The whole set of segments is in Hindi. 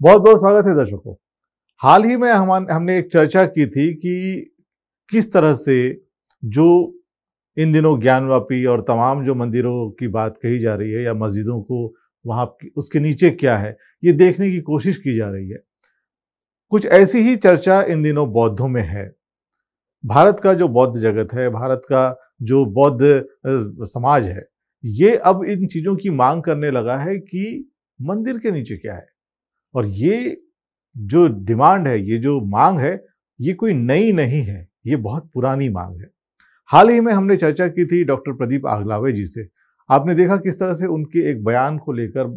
बहुत बहुत स्वागत है दर्शकों। हाल ही में हमने एक चर्चा की थी कि किस तरह से जो इन दिनों ज्ञानवापी और तमाम जो मंदिरों की बात कही जा रही है या मस्जिदों को वहाँ उसके नीचे क्या है ये देखने की कोशिश की जा रही है। कुछ ऐसी ही चर्चा इन दिनों बौद्धों में है। भारत का जो बौद्ध जगत है, भारत का जो बौद्ध समाज है, ये अब इन चीज़ों की मांग करने लगा है कि मंदिर के नीचे क्या है। और ये जो डिमांड है, ये जो मांग है, ये कोई नई नहीं है, ये बहुत पुरानी मांग है। हाल ही में हमने चर्चा की थी डॉक्टर प्रदीप आगलावे जी से। आपने देखा किस तरह से उनके एक बयान को लेकर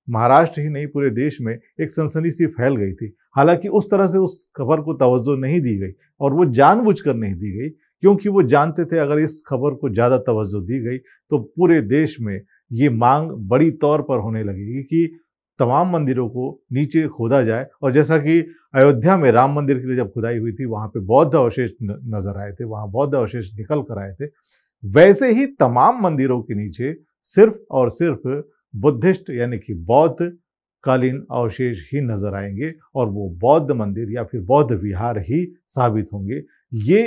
महाराष्ट्र ही नहीं पूरे देश में एक सनसनी सी फैल गई थी। हालांकि उस तरह से उस खबर को तवज्जो नहीं दी गई और वो जानबूझकर नहीं दी गई, क्योंकि वो जानते थे अगर इस खबर को ज़्यादा तवज्जो दी गई तो पूरे देश में ये मांग बड़ी तौर पर होने लगेगी कि तमाम मंदिरों को नीचे खोदा जाए। और जैसा कि अयोध्या में राम मंदिर के लिए जब खुदाई हुई थी, वहाँ पे बौद्ध अवशेष नजर आए थे, वहाँ बौद्ध अवशेष निकल कर आए थे, वैसे ही तमाम मंदिरों के नीचे सिर्फ और सिर्फ बुद्धिस्ट यानी कि बौद्ध कालीन अवशेष ही नजर आएंगे और वो बौद्ध मंदिर या फिर बौद्ध विहार ही साबित होंगे। ये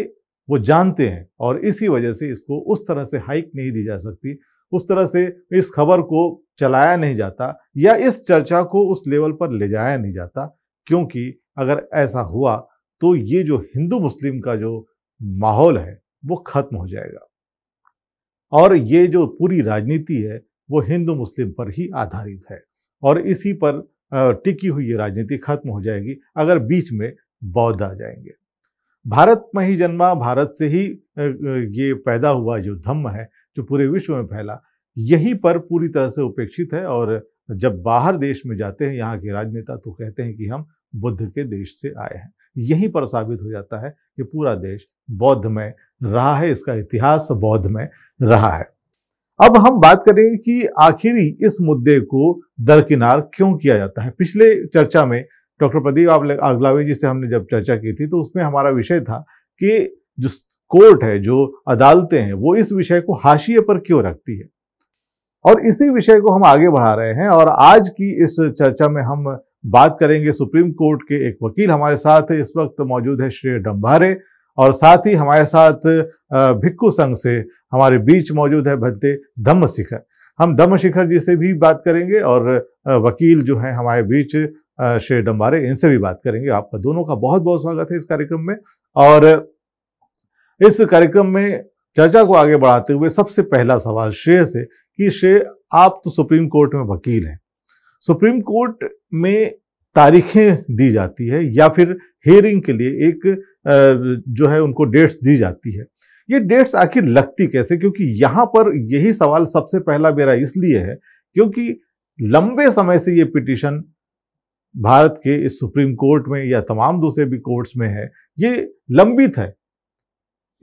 वो जानते हैं और इसी वजह से इसको उस तरह से हाइक नहीं दी जा सकती, उस तरह से इस खबर को चलाया नहीं जाता या इस चर्चा को उस लेवल पर ले जाया नहीं जाता, क्योंकि अगर ऐसा हुआ तो ये जो हिंदू मुस्लिम का जो माहौल है वो खत्म हो जाएगा और ये जो पूरी राजनीति है वो हिंदू मुस्लिम पर ही आधारित है और इसी पर टिकी हुई ये राजनीति खत्म हो जाएगी अगर बीच में बौद्ध आ जाएंगे। भारत में ही जन्मा, भारत से ही ये पैदा हुआ जो धम्म है जो पूरे विश्व में फैला, यहीं पर पूरी तरह से उपेक्षित है। और जब बाहर देश में जाते हैं यहाँ के राजनेता तो कहते हैं कि हम बुद्ध के देश से आए हैं। यहीं पर साबित हो जाता है कि पूरा देश बौद्ध में रहा है, इसका इतिहास बौद्ध में रहा है। अब हम बात करेंगे कि आखिर इस मुद्दे को दरकिनार क्यों किया जाता है। पिछले चर्चा में डॉक्टर प्रदीप आगलावे जी से हमने जब चर्चा की थी तो उसमें हमारा विषय था कि जो कोर्ट है, जो अदालतें हैं, वो इस विषय को हाशिए पर क्यों रखती है, और इसी विषय को हम आगे बढ़ा रहे हैं। और आज की इस चर्चा में हम बात करेंगे सुप्रीम कोर्ट के एक वकील हमारे साथ इस वक्त मौजूद है, श्रेय डंभारे, और साथ ही हमारे साथ भिक्खु संघ से हमारे बीच मौजूद है भद्दे धम्मशिखर। हम धम्मशिखर जी से भी बात करेंगे और वकील जो हैं हमारे बीच श्रेय डंभारे, इनसे भी बात करेंगे। आपका दोनों का बहुत बहुत स्वागत है इस कार्यक्रम में। और इस कार्यक्रम में चर्चा को आगे बढ़ाते हुए सबसे पहला सवाल श्रेय से कि श्रेय, आप तो सुप्रीम कोर्ट में वकील हैं, सुप्रीम कोर्ट में तारीखें दी जाती है या फिर हियरिंग के लिए एक जो है उनको डेट्स दी जाती है, ये डेट्स आखिर लगती कैसे? क्योंकि यहाँ पर यही सवाल सबसे पहला मेरा इसलिए है क्योंकि लंबे समय से ये पिटीशन भारत के इस सुप्रीम कोर्ट में या तमाम दूसरे भी कोर्ट्स में है, ये लंबित है,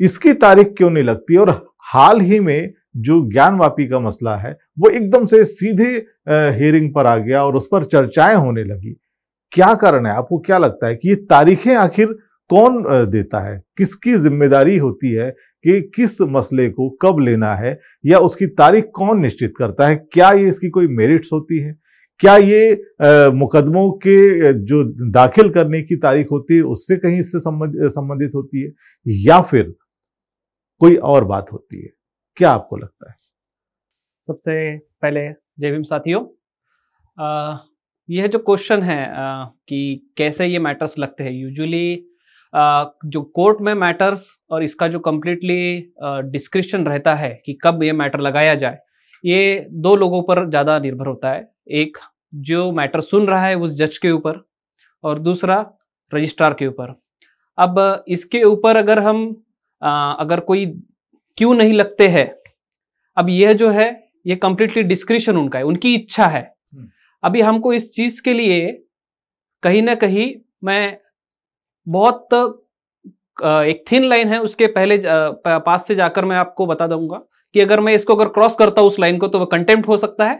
इसकी तारीख क्यों नहीं लगती? और हाल ही में जो ज्ञानवापी का मसला है वो एकदम से सीधे हियरिंग पर आ गया और उस पर चर्चाएं होने लगी। क्या कारण है? आपको क्या लगता है कि ये तारीखें आखिर कौन देता है? किसकी जिम्मेदारी होती है कि किस मसले को कब लेना है, या उसकी तारीख कौन निश्चित करता है? क्या ये इसकी कोई मेरिट्स होती है? क्या ये मुकदमों के जो दाखिल करने की तारीख होती है उससे कहीं इससे संबंधित होती है, या फिर कोई और बात होती है? क्या आपको लगता है? सबसे पहले जय भीम साथियों। यह जो क्वेश्चन है कि कैसे ये मैटर्स लगते हैं, यूजुअली जो कोर्ट में मैटर्स और इसका जो कम्प्लीटली डिस्क्रिप्शन रहता है कि कब ये मैटर लगाया जाए, ये दो लोगों पर ज़्यादा निर्भर होता है। एक जो मैटर सुन रहा है उस जज के ऊपर, और दूसरा रजिस्ट्रार के ऊपर। अब इसके ऊपर अगर हम अगर कोई क्यों नहीं लगते हैं, अब यह जो है ये कम्प्लीटली डिस्क्रिप्शन उनका है, उनकी इच्छा है। अभी हमको इस चीज़ के लिए कहीं ना कहीं मैं बहुत एक थिन लाइन है उसके पहले पास से जाकर मैं आपको बता दूंगा कि अगर मैं इसको अगर क्रॉस करता हूं उस लाइन को तो वह कंटेम्प्ट हो सकता है।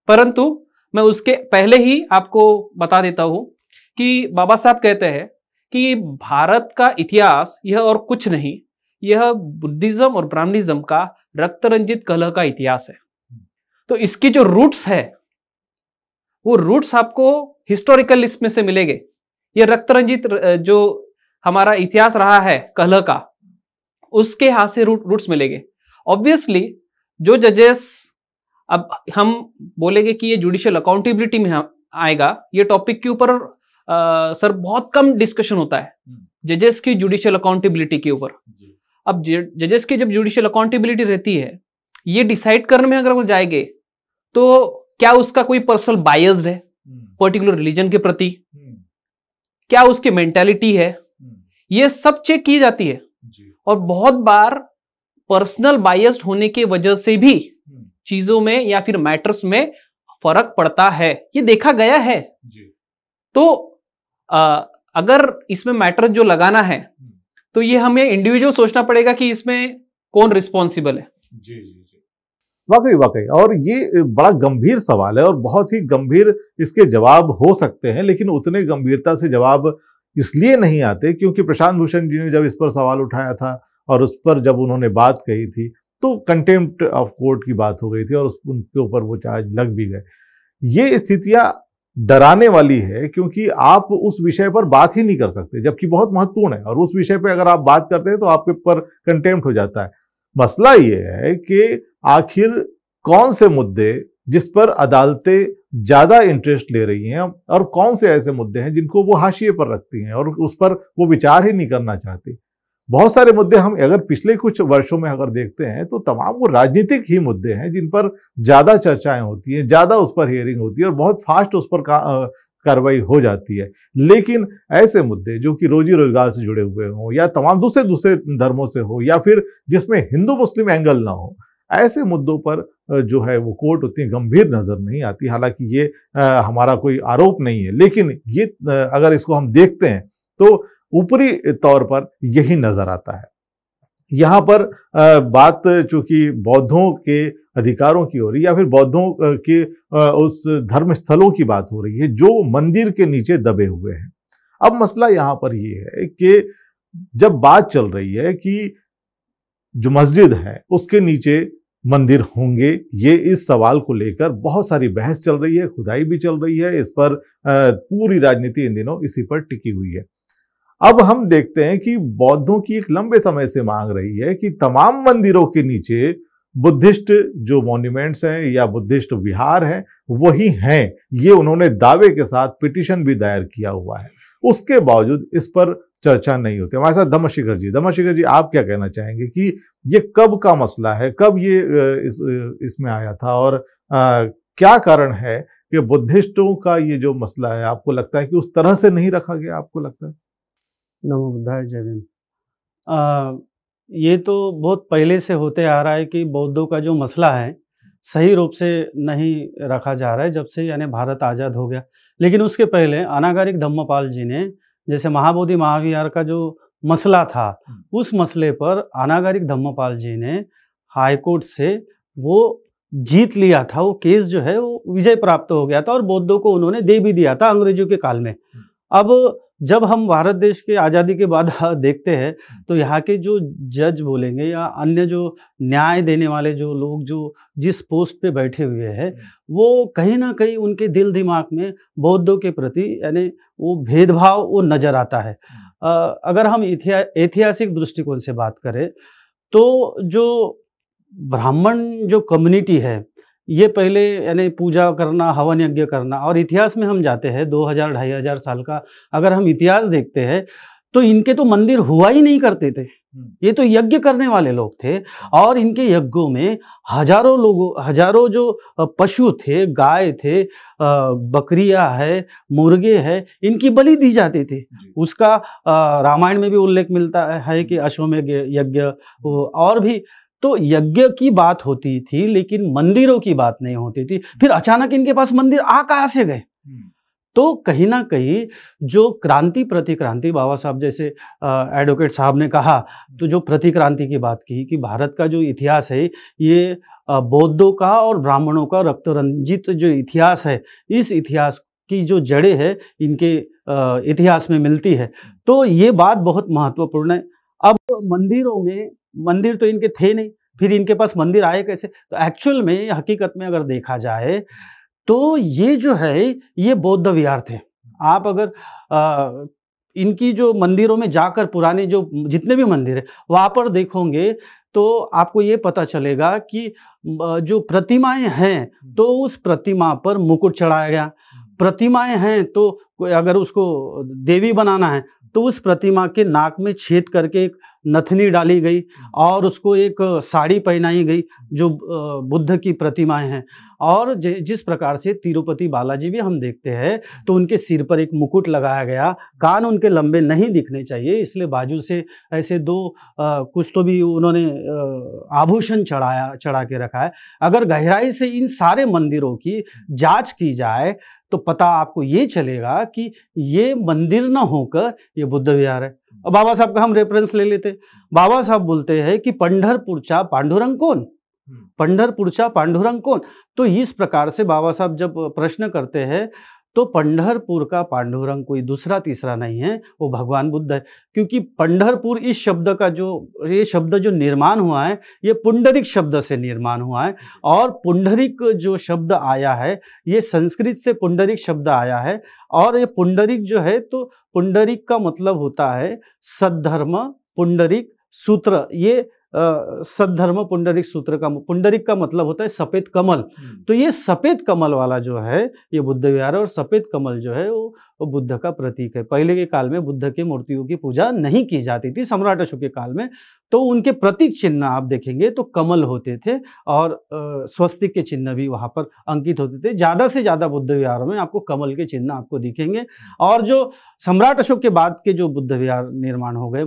परंतु मैं उसके पहले ही आपको बता देता हूं कि बाबा साहब कहते हैं कि भारत का इतिहास यह और कुछ नहीं, यह बुद्धिज्म और ब्राह्मणिज्म का रक्त रंजित कलह का इतिहास है। तो इसकी जो रूट्स है वो रूट्स आपको हिस्टोरिकल लिस्ट में से मिलेंगे। ये रक्त रंजित जो हमारा इतिहास रहा है कलह का, उसके हाथ से रूट्स मिलेंगे। ऑब्वियसली जो जजेस, अब हम बोलेंगे कि ये जुडिशियल अकाउंटेबिलिटी में आएगा, ये टॉपिक के ऊपर सर बहुत कम डिस्कशन होता है जजेस की जुडिशियल अकाउंटेबिलिटी के ऊपर। अब जजेस की जब जुडिशियल अकाउंटेबिलिटी रहती है, ये डिसाइड करने में अगर वो जाएंगे तो क्या उसका कोई पर्सनल बायस्ड है पर्टिकुलर रिलीजन के प्रति, क्या उसकी मेंटालिटी है, ये सब चेक की जाती है। और बहुत बार पर्सनल बायस्ड होने की वजह से भी चीजों में या फिर मैटर्स में फर्क पड़ता है, ये देखा गया है। तो अगर इसमें मैटर जो लगाना है तो ये हमें इंडिविजुअल सोचना पड़ेगा कि इसमें कौन रिस्पॉन्सिबल है। जी जी जी, वाकई। और ये बड़ा गंभीर सवाल है और बहुत ही गंभीर इसके जवाब हो सकते हैं, लेकिन उतने गंभीरता से जवाब इसलिए नहीं आते क्योंकि प्रशांत भूषण जी ने जब इस पर सवाल उठाया था और उस पर जब उन्होंने बात कही थी तो कंटेम्प्ट ऑफ कोर्ट की बात हो गई थी और उनके ऊपर वो चार्ज लग भी गए। ये स्थितियां डराने वाली है क्योंकि आप उस विषय पर बात ही नहीं कर सकते, जबकि बहुत महत्वपूर्ण है, और उस विषय पर अगर आप बात करते हैं तो आपके ऊपर कंटेम्प्ट हो जाता है। मसला ये है कि आखिर कौन से मुद्दे जिस पर अदालतें ज्यादा इंटरेस्ट ले रही हैं और कौन से ऐसे मुद्दे हैं जिनको वो हाशिए पर रखती हैं और उस पर वो विचार ही नहीं करना चाहती। बहुत सारे मुद्दे हम अगर पिछले कुछ वर्षों में अगर देखते हैं तो तमाम वो राजनीतिक ही मुद्दे हैं जिन पर ज्यादा चर्चाएं होती हैं, ज्यादा उस पर हियरिंग होती है और बहुत फास्ट उस पर कार्रवाई हो जाती है। लेकिन ऐसे मुद्दे जो कि रोजी रोजगार से जुड़े हुए हों या तमाम दूसरे धर्मों से हो या फिर जिसमें हिंदू मुस्लिम एंगल ना हो, ऐसे मुद्दों पर जो है वो कोर्ट उतनी गंभीर नजर नहीं आती। हालांकि ये हमारा कोई आरोप नहीं है, लेकिन ये अगर इसको हम देखते हैं तो ऊपरी तौर पर यही नजर आता है। यहाँ पर बात चूंकि बौद्धों के अधिकारों की हो रही है या फिर बौद्धों के उस धर्म स्थलों की बात हो रही है जो मंदिर के नीचे दबे हुए हैं। अब मसला यहाँ पर ये है कि जब बात चल रही है कि जो मस्जिद है उसके नीचे मंदिर होंगे, ये इस सवाल को लेकर बहुत सारी बहस चल रही है, खुदाई भी चल रही है, इस पर पूरी राजनीति इन दिनों इसी पर टिकी हुई है। अब हम देखते हैं कि बौद्धों की एक लंबे समय से मांग रही है कि तमाम मंदिरों के नीचे बुद्धिस्ट जो मॉन्यूमेंट्स हैं या बुद्धिस्ट विहार हैं वही हैं। ये उन्होंने दावे के साथ पिटीशन भी दायर किया हुआ है, उसके बावजूद इस पर चर्चा नहीं होती। हमारे साथ धम्मशेखर जी, आप क्या कहना चाहेंगे कि ये कब का मसला है, कब ये इसमें आया था और क्या कारण है कि बुद्धिस्टों का ये जो मसला है आपको लगता है कि उस तरह से नहीं रखा गया, आपको लगता है? नमो बुद्धाय, जय भीम। ये तो बहुत पहले से होते आ रहा है कि बौद्धों का जो मसला है सही रूप से नहीं रखा जा रहा है जब से यानी भारत आज़ाद हो गया। लेकिन उसके पहले अनागारिक धम्मपाल जी ने जैसे महाबोधि महाविहार का जो मसला था उस मसले पर अनागारिक धम्मपाल जी ने हाईकोर्ट से वो जीत लिया था। वो केस जो है वो विजय प्राप्त हो गया था और बौद्धों को उन्होंने दे भी दिया था अंग्रेजों के काल में। अब जब हम भारत देश के आज़ादी के बाद देखते हैं तो यहाँ के जो जज बोलेंगे या अन्य जो न्याय देने वाले जो लोग जो जिस पोस्ट पे बैठे हुए हैं वो कहीं ना कहीं उनके दिल दिमाग में बौद्धों के प्रति यानी वो भेदभाव वो नज़र आता है। अगर हम ऐतिहासिक दृष्टिकोण से बात करें तो जो ब्राह्मण जो कम्युनिटी है ये पहले यानी पूजा करना, हवन यज्ञ करना, और इतिहास में हम जाते हैं 2000-2500 साल का अगर हम इतिहास देखते हैं तो इनके तो मंदिर हुआ ही नहीं करते थे। ये तो यज्ञ करने वाले लोग थे और इनके यज्ञों में हजारों जो पशु थे, गाय थे, बकरियां है, मुर्गे है, इनकी बलि दी जाती थी। उसका रामायण में भी उल्लेख मिलता है कि अश्वमेध यज्ञ और भी तो यज्ञ की बात होती थी लेकिन मंदिरों की बात नहीं होती थी। फिर अचानक इनके पास मंदिर कहाँ से गए? तो कहीं ना कहीं जो क्रांति प्रतिक्रांति बाबा साहब जैसे एडवोकेट साहब ने कहा तो जो प्रतिक्रांति की बात की कि भारत का जो इतिहास है ये बौद्धों का और ब्राह्मणों का रक्त रंजित जो इतिहास है, इस इतिहास की जो जड़ें है इनके इतिहास में मिलती है। तो ये बात बहुत महत्वपूर्ण है। अब मंदिरों में मंदिर तो इनके थे नहीं, फिर इनके पास मंदिर आए कैसे? तो एक्चुअल में हकीकत में अगर देखा जाए तो ये जो है ये बौद्ध विहार थे। आप अगर इनकी जो मंदिरों में जाकर पुराने जो जितने भी मंदिर है वहाँ पर देखोगे तो आपको ये पता चलेगा कि जो प्रतिमाएं हैं तो उस प्रतिमा पर मुकुट चढ़ाया गया, प्रतिमाएं हैं तो अगर उसको देवी बनाना है तो उस प्रतिमा के नाक में छेद करके एक नथनी डाली गई और उसको एक साड़ी पहनाई गई जो बुद्ध की प्रतिमाएं हैं। और जिस प्रकार से तिरुपति बालाजी भी हम देखते हैं तो उनके सिर पर एक मुकुट लगाया गया, कान उनके लंबे नहीं दिखने चाहिए इसलिए बाजू से ऐसे दो कुछ तो भी उन्होंने आभूषण चढ़ा के रखा है। अगर गहराई से इन सारे मंदिरों की जांच की जाए तो पता आपको ये चलेगा कि ये मंदिर न होकर ये बुद्ध विहार है। अब बाबा साहब का हम रेफरेंस ले लेते, बाबा साहब बोलते हैं कि पंढरपुरचा पांडुरंग कौन, पंढरपुरचा पांडुरंग कौन। तो इस प्रकार से बाबा साहब जब प्रश्न करते हैं तो पंढरपुर का पांडुरंग कोई दूसरा तीसरा नहीं है, वो भगवान बुद्ध है। क्योंकि पंढरपुर इस शब्द का ये शब्द जो निर्माण हुआ है ये पुंडरिक शब्द से निर्माण हुआ है और पुंडरिक जो शब्द आया है ये संस्कृत से पुंडरिक शब्द आया है और ये पुंडरिक जो है तो पुंडरिक का मतलब होता है सद्धर्म पुंडरिक सूत्र। ये सद्धर्म पुंडरिक सूत्र का पुंडरिक का मतलब होता है सफेद कमल। तो ये सफेद कमल वाला जो है ये बुद्ध विहार है और सफेद कमल जो है वो बुद्ध का प्रतीक है। पहले के काल में बुद्ध के मूर्तियों की पूजा नहीं की जाती थी, सम्राट अशोक के काल में तो उनके प्रतीक चिन्ह आप देखेंगे तो कमल होते थे और स्वस्तिक के चिन्ह भी वहाँ पर अंकित होते थे। ज़्यादा से ज़्यादा बुद्ध विहारों में आपको कमल के चिन्ह आपको दिखेंगे। और जो सम्राट अशोक के बाद के जो बुद्ध विहार निर्माण हो गए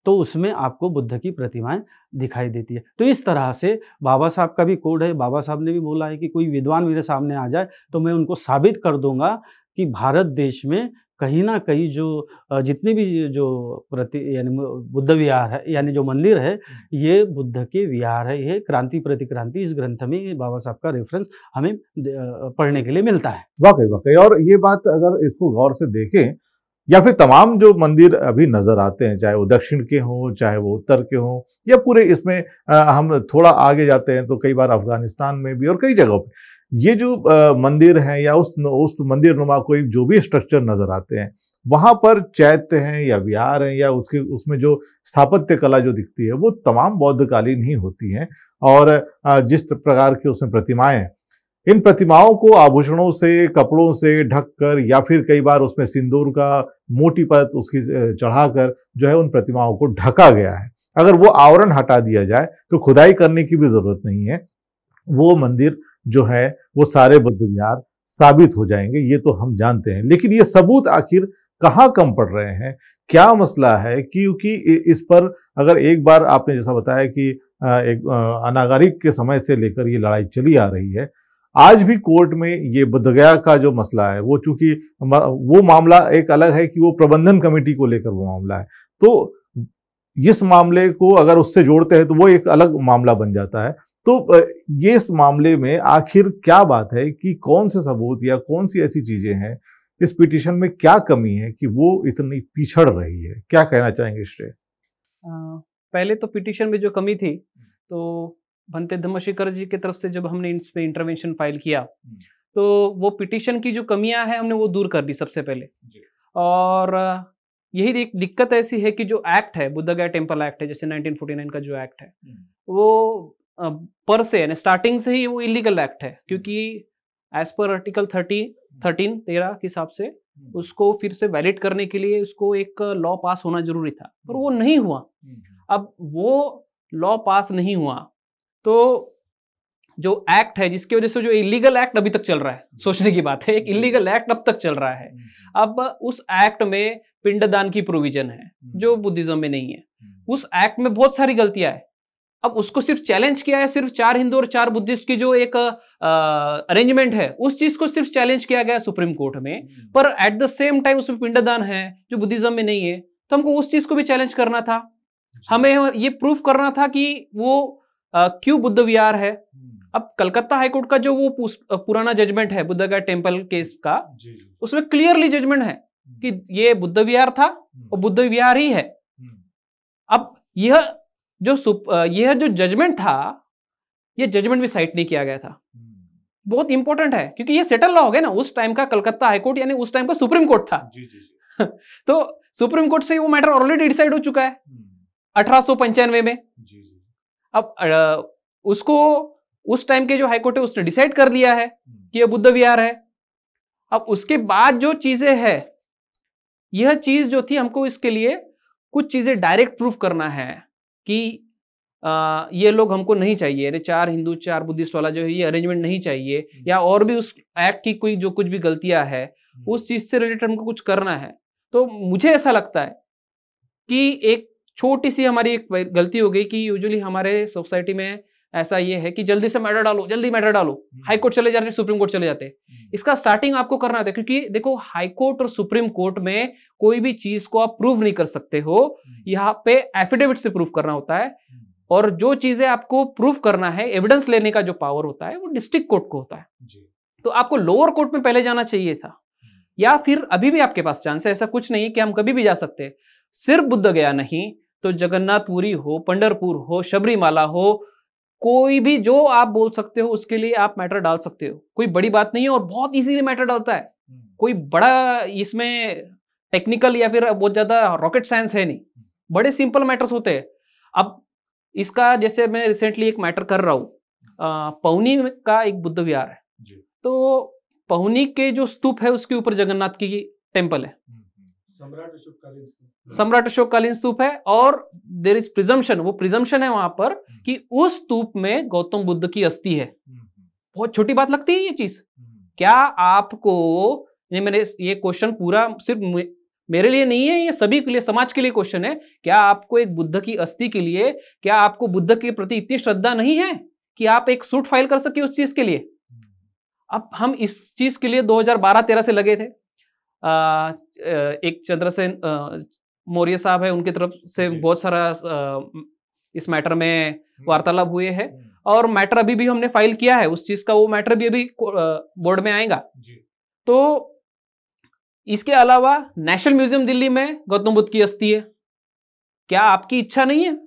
तो उसमें आपको बुद्ध की प्रतिमाएं दिखाई देती है। तो इस तरह से बाबा साहब का भी कोड है। बाबा साहब ने भी बोला है कि कोई विद्वान मेरे सामने आ जाए तो मैं उनको साबित कर दूंगा कि भारत देश में कहीं ना कहीं जो जितने भी जो यानी बुद्ध विहार है यानी जो मंदिर है ये बुद्ध के विहार है। ये क्रांति प्रतिक्रांति इस ग्रंथ में बाबा साहब का रेफरेंस हमें पढ़ने के लिए मिलता है। वाकई और ये बात अगर इसको गौर से देखें या फिर तमाम जो मंदिर अभी नजर आते हैं चाहे वो दक्षिण के हों चाहे वो उत्तर के हों या पूरे इसमें हम थोड़ा आगे जाते हैं तो कई बार अफगानिस्तान में भी और कई जगहों पे ये जो मंदिर हैं या उस मंदिर नुमा कोई जो भी स्ट्रक्चर नजर आते हैं वहां पर चैत्य हैं या विहार हैं या उसमें जो स्थापत्य कला जो दिखती है वो तमाम बौद्धकालीन ही होती हैं। और जिस प्रकार की उसमें प्रतिमाएं, इन प्रतिमाओं को आभूषणों से कपड़ों से ढककर या फिर कई बार उसमें सिंदूर का मोटी परत उसकी चढ़ाकर जो है उन प्रतिमाओं को ढका गया है। अगर वो आवरण हटा दिया जाए तो खुदाई करने की भी जरूरत नहीं है, वो मंदिर जो है वो सारे बुद्ध विहार साबित हो जाएंगे, ये तो हम जानते हैं। लेकिन ये सबूत आखिर कहाँ कम पड़ रहे हैं, क्या मसला है? क्योंकि इस पर अगर एक बार आपने जैसा बताया कि एक अनागरिक के समय से लेकर ये लड़ाई चली आ रही है, आज भी कोर्ट में ये बोधगया का जो मसला है वो चूंकि वो मामला एक अलग है कि वो प्रबंधन कमेटी को लेकर वो मामला है, तो इस मामले को अगर उससे जोड़ते हैं तो वो एक अलग मामला बन जाता है। तो ये इस मामले में आखिर क्या बात है कि कौन से सबूत या कौन सी ऐसी चीजें हैं इस पिटीशन में, क्या कमी है कि वो इतनी पिछड़ रही है? क्या कहना चाहेंगे इससे? पहले तो पिटीशन में जो कमी थी तो भंते धम्मशेखर जी की तरफ से जब हमने इस पे इंटरवेंशन फाइल किया तो वो पिटीशन की जो कमियां हैं हमने वो दूर कर दी सबसे पहले। और यही एक दिक्कत ऐसी है कि जो एक्ट है बोधगया टेम्पल एक्ट है, जैसे 1949 का जो एक्ट है वो पर से यानी स्टार्टिंग से ही वो इलीगल एक्ट है, क्योंकि एज पर आर्टिकल 13 के हिसाब से उसको फिर से वैलिड करने के लिए उसको एक लॉ पास होना जरूरी था, पर वो नहीं हुआ। अब वो लॉ पास नहीं हुआ तो जो एक्ट है जिसकी वजह से जो इलीगल एक्ट अभी तक चल रहा है, सोचने की बात है, एक इलीगल एक्ट अब तक चल रहा है। अब उस एक्ट में पिंडदान की प्रोविजन है जो बुद्धिज्म में नहीं है। उस एक्ट में बहुत सारी गलतियां है। अब उसको सिर्फ चैलेंज किया है, सिर्फ 4 हिंदू और 4 बुद्धिस्ट की जो एक अरेंजमेंट है उस चीज को सिर्फ चैलेंज किया गया सुप्रीम कोर्ट में, पर एट द सेम टाइम उसमें पिंडदान है जो बुद्धिज्म में नहीं है, तो हमको उस चीज को भी चैलेंज करना था। हमें ये प्रूफ करना था कि वो क्यों बुद्ध विहार है। अब कलकत्ता हाईकोर्ट का जो वो पुराना जजमेंट है बुद्धगया टेम्पल केस का, उसमें क्लियरली जजमेंट है कि ये बुद्ध विहार था और बुद्ध विहार ही है। अब यह जो जजमेंट था, यह जजमेंट भी साइट नहीं किया गया था। बहुत इंपॉर्टेंट है, क्योंकि ये सेटल लॉ हो गया ना। उस टाइम का कलकत्ता हाईकोर्ट यानी उस टाइम का सुप्रीम कोर्ट था। जी जी जी। तो सुप्रीम कोर्ट से वो मैटर ऑलरेडी डिसाइड हो चुका है 1895 में। जी जी। अब उसको उस टाइम के जो हाईकोर्ट है उसने डिसाइड कर दिया है कि ये बुद्ध विहार है। अब उसके बाद जो चीजें है, यह चीज जो थी, हमको इसके लिए कुछ चीजें डायरेक्ट प्रूफ करना है कि ये लोग हमको नहीं चाहिए, यानी 4 हिंदू 4 बुद्धिस्ट वाला जो है ये अरेंजमेंट नहीं चाहिए, या और भी उस एक्ट की कोई जो कुछ भी गलतियां है उस चीज से रिलेटेड हमको कुछ करना है। तो मुझे ऐसा लगता है कि एक छोटी सी हमारी एक गलती हो गई कि यूजुअली हमारे सोसाइटी में ऐसा ये है कि जल्दी से मैटर डालो, जल्दी मैटर डालो, हाई कोर्ट चले जाते, सुप्रीम कोर्ट चले जाते। इसका स्टार्टिंग आपको करना होता है, क्योंकि देखो हाई कोर्ट और सुप्रीम कोर्ट में कोई भी चीज को आप प्रूव नहीं कर सकते हो, यहाँ पे एफिडेविट से प्रूव करना होता है। और जो चीजें आपको प्रूफ करना है, एविडेंस लेने का जो पावर होता है वो डिस्ट्रिक्ट कोर्ट को होता है। तो आपको लोअर कोर्ट में पहले जाना चाहिए था, या फिर अभी भी आपके पास चांस है, ऐसा कुछ नहीं है कि हम कभी भी जा सकते हैं। सिर्फ बुद्ध गया नहीं तो जगन्नाथपुरी हो, पंढरपुर हो, शबरीमाला हो, कोई भी जो आप बोल सकते हो उसके लिए आप मैटर डाल सकते हो। कोई बड़ी बात नहीं है और बहुत इजीली मैटर डालता है। कोई बड़ा इसमें टेक्निकल या फिर बहुत ज्यादा रॉकेट साइंस है नहीं, बड़े सिंपल मैटर्स होते हैं। अब इसका जैसे मैं रिसेंटली एक मैटर कर रहा हूँ, पहुनी का एक बुद्ध विहार है जी। तो पहुनी के जो स्तूप है उसके ऊपर जगन्नाथ की टेम्पल है, सम्राट अशोककालीन स्तूप है, और देयर इज प्रिजम्पशन, वो प्रिजम्पशन है वहां पर कि उस स्तूप में गौतम बुद्ध की अस्थि है। बहुत छोटी बात लगती है ये चीज। क्या आपको, मैंने ये क्वेश्चन पूरा सिर्फ मेरे लिए नहीं है, ये सभी के लिए, समाज के लिए क्वेश्चन है। क्या आपको एक बुद्ध की अस्थि के लिए, क्या आपको बुद्ध के प्रति इतनी श्रद्धा नहीं है कि आप एक सूट फाइल कर सके उस चीज के लिए? अब हम इस चीज के लिए 2012-13 से लगे थे। एक चंद्रसेन मौर्य साहब है, उनकी तरफ से बहुत सारा इस मैटर में वार्तालाप हुए हैं, और मैटर अभी भी हमने फाइल किया है उस चीज का, वो मैटर भी अभी बोर्ड में आएगा। तो इसके अलावा नेशनल म्यूजियम दिल्ली में गौतम बुद्ध की अस्थि है। क्या आपकी इच्छा नहीं है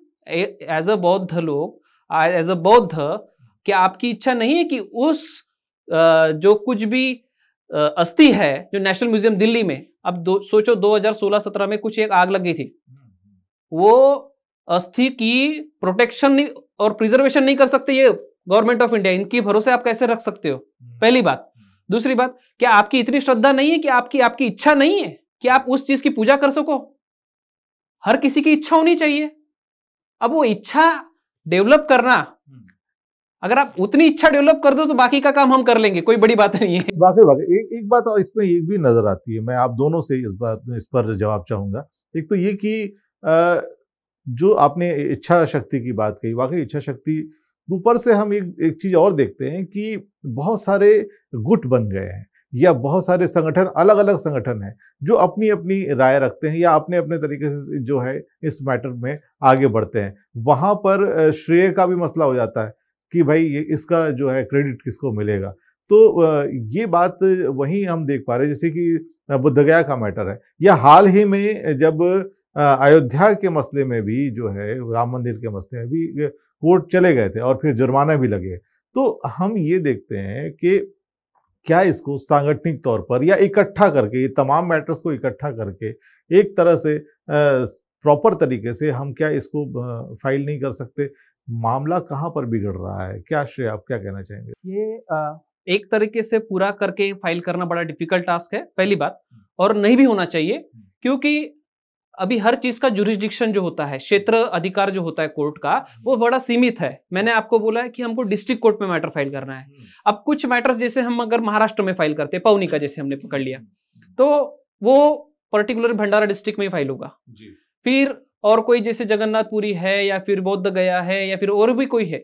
एज अ बौद्ध लोग, एज अ बौद्ध, क्या आपकी इच्छा नहीं है कि उस जो कुछ भी अस्थि है जो नेशनल म्यूजियम दिल्ली में, अब सोचो 2016-17 में कुछ एक आग लग गई थी, वो अस्थि की प्रोटेक्शन और प्रिजर्वेशन नहीं कर सकते ये गवर्नमेंट ऑफ इंडिया, इनकी भरोसे आप कैसे रख सकते हो? पहली बात। दूसरी बात, क्या आपकी इतनी श्रद्धा नहीं है कि आपकी इच्छा नहीं है कि आप उस चीज की पूजा कर सको? हर किसी की इच्छा होनी चाहिए। अब वो इच्छा डेवलप करना, अगर आप उतनी इच्छा डेवलप कर दो तो बाकी का काम हम कर लेंगे, कोई बड़ी बात नहीं है। वाकई एक बात और इसमें ये भी नजर आती है, मैं आप दोनों से इस पर जवाब चाहूंगा। एक तो ये कि जो आपने इच्छा शक्ति की बात कही, वाकई इच्छा शक्ति, ऊपर से हम एक चीज और देखते हैं कि बहुत सारे गुट बन गए हैं, या बहुत सारे संगठन, अलग अलग संगठन हैं जो अपनी अपनी राय रखते हैं या अपने अपने तरीके से जो है इस मैटर में आगे बढ़ते हैं। वहां पर श्रेय का भी मसला हो जाता है कि भाई ये इसका जो है क्रेडिट किसको मिलेगा। तो ये बात वहीं हम देख पा रहे हैं, जैसे कि बुद्धगया का मैटर है, या हाल ही में जब अयोध्या के मसले में भी जो है, राम मंदिर के मसले में भी कोर्ट चले गए थे और फिर जुर्माना भी लगे। तो हम ये देखते हैं कि क्या इसको सांगठनिक तौर पर या इकट्ठा करके, ये तमाम मैटर्स को इकट्ठा करके एक तरह से प्रॉपर तरीके से हम क्या इसको फाइल नहीं कर सकते? मामला कहाँ पर बिगड़ रहा है? क्या श्रेय, आप क्या कहना चाहेंगे? ये एक तरीके से पूरा करके फाइल करना बड़ा डिफिकल्ट टास्क है, पहली बात, और नहीं भी होना चाहिए, क्योंकि अभी हर चीज का जुरिस्डिक्शन जो होता है, क्षेत्र अधिकार जो होता है कोर्ट का, वो बड़ा सीमित है। मैंने आपको बोला है कि हमको डिस्ट्रिक्ट कोर्ट में मैटर फाइल करना है। अब कुछ मैटर्स जैसे हम अगर महाराष्ट्र में फाइल करते हैं, पौनी का जैसे हमने पकड़ लिया, तो वो पर्टिकुलर भंडारा डिस्ट्रिक्ट में ही फाइल होगा। फिर और कोई जैसे जगन्नाथपुरी है या फिर बोध गया है या फिर और भी कोई है,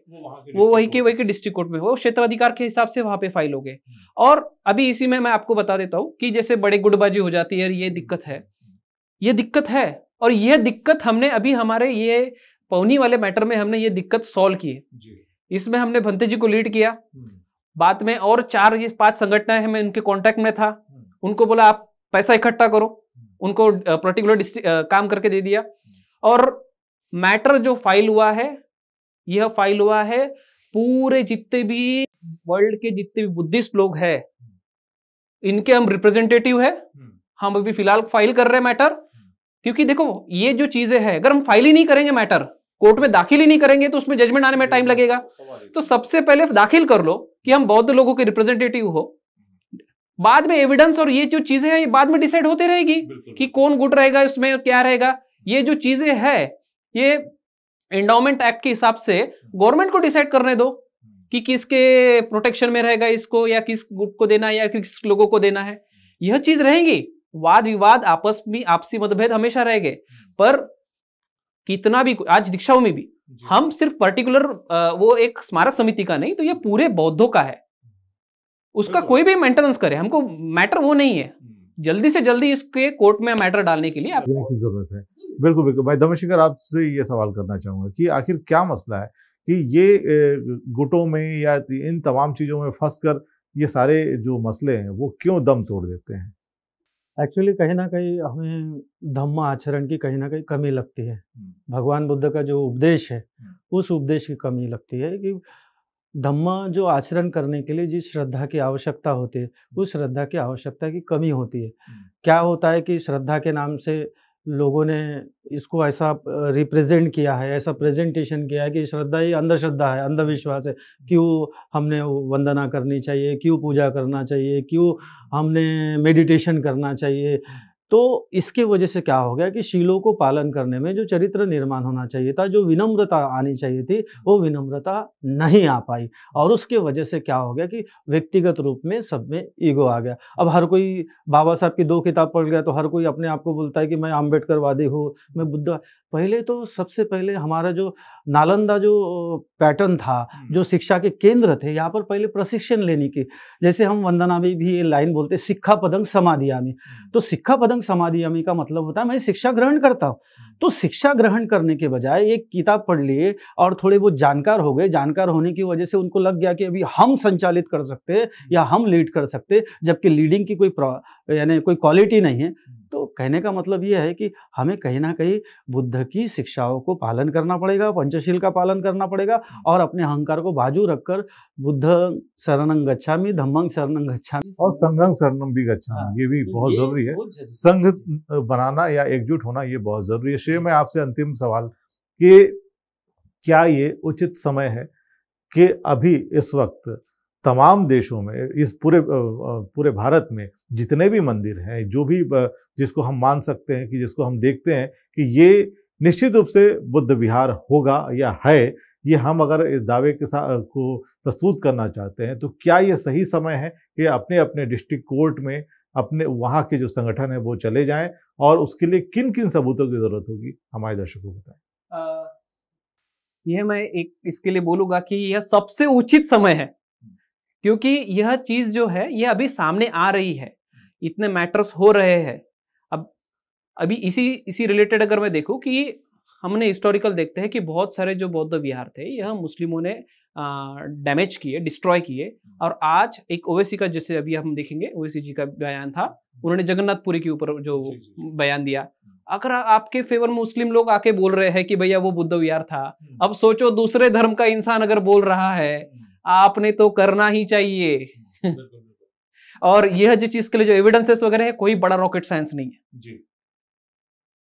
वो वही के डिस्ट्रिक्ट कोर्ट में, वो क्षेत्र अधिकार के हिसाब से वहां पे फाइल हो गए। और अभी इसी में मैं आपको बता देता हूँ कि जैसे बड़े गुटबाजी हो जाती है, ये दिक्कत है, ये दिक्कत है। और ये दिक्कत हमने अभी हमारे ये पौनी वाले मैटर में हमने ये दिक्कत सॉल्व की है। इसमें हमने भंते जी को लीड किया, बाद में और 4-5 संगठनें हैं, मैं उनके कांटेक्ट में था, उनको बोला आप पैसा इकट्ठा करो, उनको पर्टिकुलर काम करके दे दिया। और मैटर जो फाइल हुआ है, यह फाइल हुआ है पूरे जितने भी वर्ल्ड के जितने भी बुद्धिस्ट लोग हैं, इनके हम रिप्रेजेंटेटिव है। हम अभी फिलहाल फाइल कर रहे हैं मैटर, क्योंकि देखो ये जो चीजें हैं, अगर हम फाइल ही नहीं करेंगे, मैटर कोर्ट में दाखिल ही नहीं करेंगे, तो उसमें जजमेंट आने में टाइम लगेगा। तो सबसे पहले दाखिल कर लो कि हम बौद्ध लोगों के रिप्रेजेंटेटिव हो, बाद में एविडेंस और ये जो चीजें हैं ये बाद में डिसाइड होती रहेगी कि कौन गुड रहेगा, इसमें क्या रहेगा। ये जो चीजें है ये एंडाउमेंट एक्ट के हिसाब से गवर्नमेंट को डिसाइड करने दो कि किसके प्रोटेक्शन में रहेगा इसको, या किस गुट को देना है, या किस लोगों को देना है। यह चीज रहेंगी। वाद विवाद आपस में आपसी मतभेद हमेशा रहेंगे, पर कितना भी आज दीक्षाओं में भी हम सिर्फ पर्टिकुलर वो एक स्मारक समिति का नहीं, तो ये पूरे बौद्धों का है, उसका कोई भी मेंटेनेंस करे, हमको मैटर वो नहीं है। जल्दी से जल्दी इसके कोर्ट में मैटर डालने के लिए आपको की जरूरत है। बिल्कुल बिल्कुल। भाई धर्मशेखर, आपसे ये सवाल करना चाहूंगा कि आखिर क्या मसला है कि ये गुटों में या इन तमाम चीजों में फंसकर ये सारे जो मसले हैं वो क्यों दम तोड़ देते हैं? एक्चुअली कहीं ना कहीं हमें धम्म आचरण की कहीं ना कहीं कमी लगती है। भगवान बुद्ध का जो उपदेश है उस उपदेश की कमी लगती है कि धम्म जो आचरण करने के लिए जिस श्रद्धा की आवश्यकता होती है उस श्रद्धा की आवश्यकता की कमी होती है। क्या होता है कि श्रद्धा के नाम से लोगों ने इसको ऐसा रिप्रेजेंट किया है, ऐसा प्रेजेंटेशन किया है कि श्रद्धा ही अंधश्रद्धा है, अंधविश्वास है। क्यों हमने वंदना करनी चाहिए, क्यों पूजा करना चाहिए, क्यों हमने मेडिटेशन करना चाहिए। तो इसके वजह से क्या हो गया कि शीलों को पालन करने में जो चरित्र निर्माण होना चाहिए था, जो विनम्रता आनी चाहिए थी, वो विनम्रता नहीं आ पाई। और उसके वजह से क्या हो गया कि व्यक्तिगत रूप में सब में ईगो आ गया। अब हर कोई बाबा साहब की 2 किताब पढ़ गया तो हर कोई अपने आप को बोलता है कि मैं अम्बेडकरवादी हूँ, मैं बुद्ध। पहले तो सबसे पहले हमारा जो नालंदा जो पैटर्न था, जो शिक्षा के केंद्र थे, यहाँ पर पहले प्रशिक्षण लेने की, जैसे हम वंदना में भी ये लाइन बोलते हैं, शिक्षा पदं समादियामि। तो शिक्षा पदं समादियामि का मतलब होता है मैं शिक्षा ग्रहण करता हूँ। तो शिक्षा ग्रहण करने के बजाय एक किताब पढ़ लिए और थोड़े बहुत जानकार हो गए। जानकार होने की वजह से उनको लग गया कि अभी हम संचालित कर सकते हैं या हम लीड कर सकते हैं, जबकि लीडिंग की कोई क्वालिटी नहीं है। तो कहने का मतलब ये है कि हमें कहीं ना कहीं बुद्ध की शिक्षाओं को पालन करना पड़ेगा, पंचशील का पालन करना पड़ेगा, और अपने अहंकार को बाजू रखकर बुद्ध शरणं गच्छामि, धम्मं शरणं गच्छामि और संघं शरणं भी गच्छामि, ये भी बहुत जरूरी है। संघ बनाना या एकजुट होना ये बहुत जरूरी है। श्रेय, मैं आपसे अंतिम सवाल कि क्या ये उचित समय है कि अभी इस वक्त तमाम देशों में, इस पूरे भारत में जितने भी मंदिर हैं, जो भी जिसको हम मान सकते हैं कि जिसको हम देखते हैं कि ये निश्चित रूप से बुद्ध विहार होगा या है, ये हम अगर इस दावे के साथ को प्रस्तुत करना चाहते हैं, तो क्या ये सही समय है कि अपने अपने डिस्ट्रिक्ट कोर्ट में अपने वहाँ के जो संगठन है वो चले जाएं, और उसके लिए किन किन सबूतों की जरूरत होगी, हमारे दर्शकों को बताएं। यह मैं एक इसके लिए बोलूँगा कि यह सबसे उचित समय है, क्योंकि यह चीज़ जो है ये अभी सामने आ रही है, इतने मैटर्स हो रहे हैं। अब अभी इसी रिलेटेड अगर मैं देखूं कि हमने हिस्टोरिकल देखते हैं कि बहुत सारे जो बौद्ध विहार थे यह मुस्लिमों ने डैमेज किए, डिस्ट्रॉय किए। और आज एक ओवैसी का, जैसे अभी हम देखेंगे, ओवैसी जी का बयान था, उन्होंने जगन्नाथपुरी के ऊपर जो बयान दिया। अगर आपके फेवर मुस्लिम लोग आके बोल रहे हैं कि भैया वो बुद्ध विहार था, अब सोचो दूसरे धर्म का इंसान अगर बोल रहा है, आपने तो करना ही चाहिए। और यह जो चीज के लिए जो एविडेंसेस वगैरह है, कोई बड़ा रॉकेट साइंस नहीं है जी,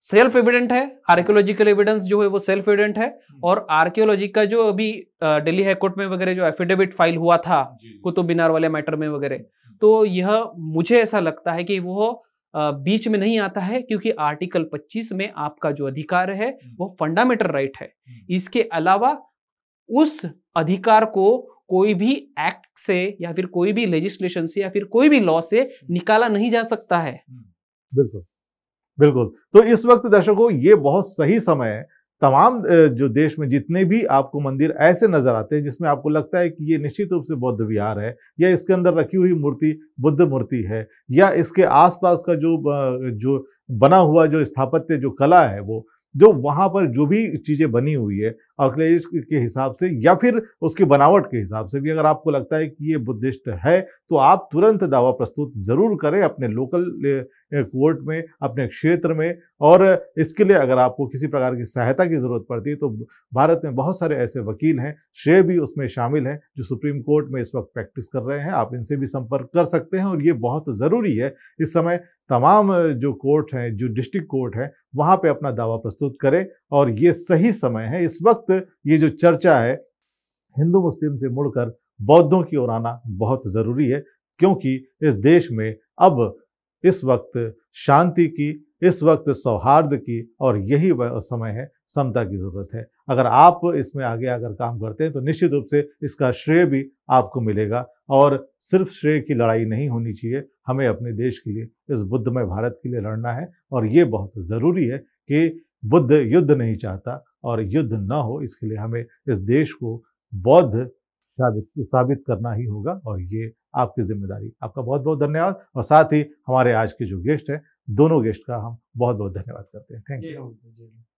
सेल्फ एविडेंट है। आर्कियोलॉजिकल एविडेंस जो है वो सेल्फ एविडेंट है। और आर्कियोलॉजी का जो अभी दिल्ली हाईकोर्ट में वगैरह जो एफिडेविट फाइल हुआ था कुतुब मीनार वाले मैटर में वगैरह, तो यह मुझे ऐसा लगता है कि वो बीच में नहीं आता है, क्योंकि आर्टिकल 25 में आपका जो अधिकार है वो फंडामेंटल राइट है। इसके अलावा उस अधिकार को कोई भी एक्ट से या फिर कोई भी लेजिस्लेशन से या फिर कोई भी लॉ से निकाला नहीं जा सकता है। बिल्कुल बिल्कुल। तो इस वक्त दर्शकों ये बहुत सही समय है। तमाम जो देश में जितने भी आपको मंदिर ऐसे नजर आते हैं जिसमें आपको लगता है कि ये निश्चित रूप से बौद्ध विहार है, या इसके अंदर रखी हुई मूर्ति बुद्ध मूर्ति है, या इसके आसपास का जो बना हुआ जो स्थापत्य जो कला है जो वहाँ पर जो भी चीज़ें बनी हुई है आर्कियोलॉजी के हिसाब से या फिर उसकी बनावट के हिसाब से भी अगर आपको लगता है कि ये बुद्धिस्ट है, तो आप तुरंत दावा प्रस्तुत जरूर करें अपने लोकल कोर्ट में, अपने क्षेत्र में। और इसके लिए अगर आपको किसी प्रकार की सहायता की ज़रूरत पड़ती है तो भारत में बहुत सारे ऐसे वकील हैं, श्रेय भी उसमें शामिल हैं, जो सुप्रीम कोर्ट में इस वक्त प्रैक्टिस कर रहे हैं। आप इनसे भी संपर्क कर सकते हैं और ये बहुत ज़रूरी है। इस समय तमाम जो कोर्ट हैं, जो डिस्ट्रिक्ट कोर्ट है, वहाँ पे अपना दावा प्रस्तुत करें और ये सही समय है। इस वक्त ये जो चर्चा है हिंदू मुस्लिम से मुड़कर बौद्धों की ओर आना बहुत ज़रूरी है, क्योंकि इस देश में अब इस वक्त शांति की, इस वक्त सौहार्द की, और यही वह समय है, समता की ज़रूरत है। अगर आप इसमें आगे आकर काम करते हैं तो निश्चित रूप से इसका श्रेय भी आपको मिलेगा। और सिर्फ श्रेय की लड़ाई नहीं होनी चाहिए, हमें अपने देश के लिए, इस बुद्धमय भारत के लिए लड़ना है। और ये बहुत ज़रूरी है कि बुद्ध युद्ध नहीं चाहता और युद्ध न हो, इसके लिए हमें इस देश को बौद्ध साबित करना ही होगा और ये आपकी जिम्मेदारी। आपका बहुत बहुत धन्यवाद। और साथ ही हमारे आज के जो गेस्ट हैं, दोनों गेस्ट का हम बहुत बहुत धन्यवाद करते हैं। Thank you.